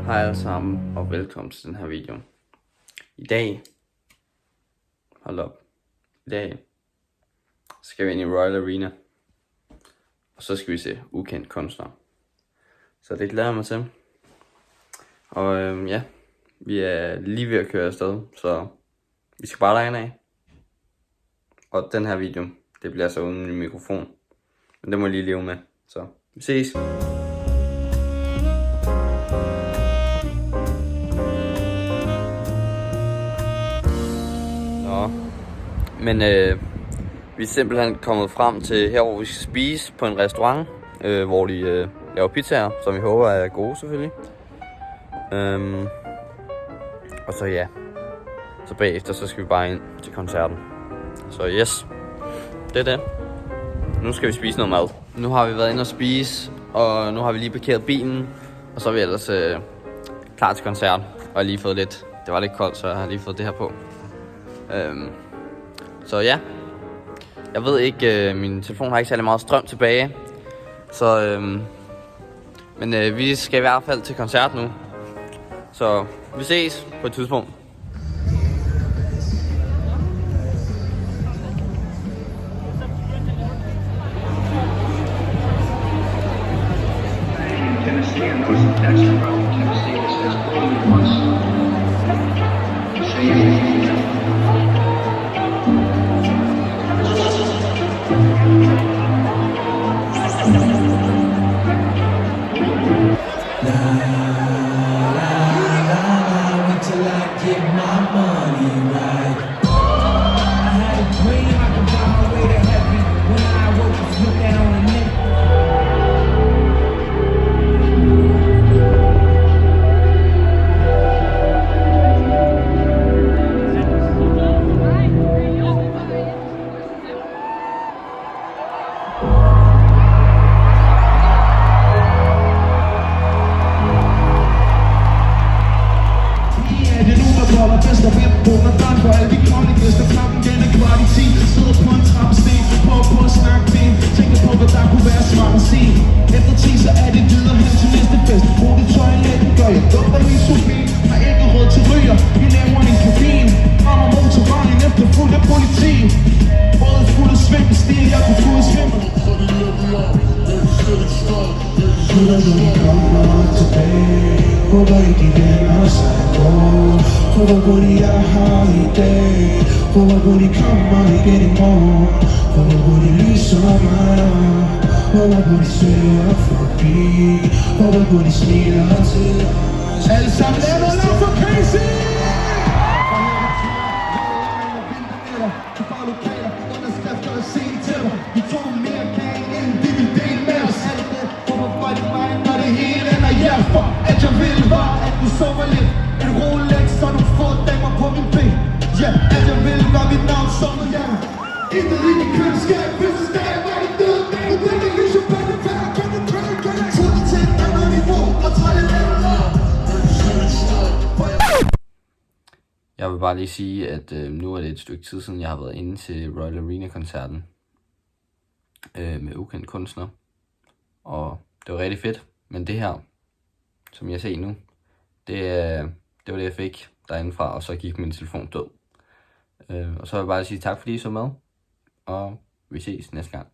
Hej alle sammen og velkommen til den her video. I dag skal vi ind i Royal Arena, og så skal vi se ukendt kunstner. Så det glæder jeg mig til. Og ja, vi er lige ved at køre afsted, så vi skal bare derinde af. Og den her video, det bliver så uden min mikrofon, men det må jeg lige leve med. Så vi ses. Men vi er simpelthen kommet frem til her, hvor vi skal spise på en restaurant, hvor de laver pizzaer, som vi håber er gode selvfølgelig. Og så ja, så bagefter så skal vi bare ind til koncerten. Så yes, det er det. Nu skal vi spise noget mad. Nu har vi været inde og spise, og nu har vi lige parkeret bilen, og så er vi ellers klar til koncerten. Og jeg har lige fået lidt, det var lidt koldt, så jeg har lige fået det her på. Så ja, jeg ved ikke, min telefon har ikke særlig meget strøm tilbage, så men vi skal i hvert fald til koncert nu, så vi ses på et tidspunkt. Håber ikke de vender sig på. Håber på de er her i dag. Håber på de kommer igen i morgen. Håber på de lyser mig op. Håber på de søger forbi. Håber på de smiler til os. Alle sammen laver lov for Casey! Du bare lokaler, underskrifter og se til dig. Vi tog mere kage end de vil dele med os. Alt det, håber for de mig, når det hele ender hjerfor. At jeg ville var, at du sover lidt. En Rolex og nogle få damer på min ben. Ja, at jeg ville var mit navn sommer, ja. Intet i min køleskab, hvis det skal være en død dag. Og det kan lyse på det værd, kan det træde, kan jeg tro det til et andet niveau. Og træde det andet. Jeg vil bare lige sige, at nu er det et stykke tid siden, jeg har været inde til Royal Arena-koncerten med ukendt kunstner. Og det var rigtig fedt, men det her, som jeg ser nu, det var det, jeg fik derindefra, og så gik min telefon død. Og så vil jeg bare sige tak, fordi I så med, og vi ses næste gang.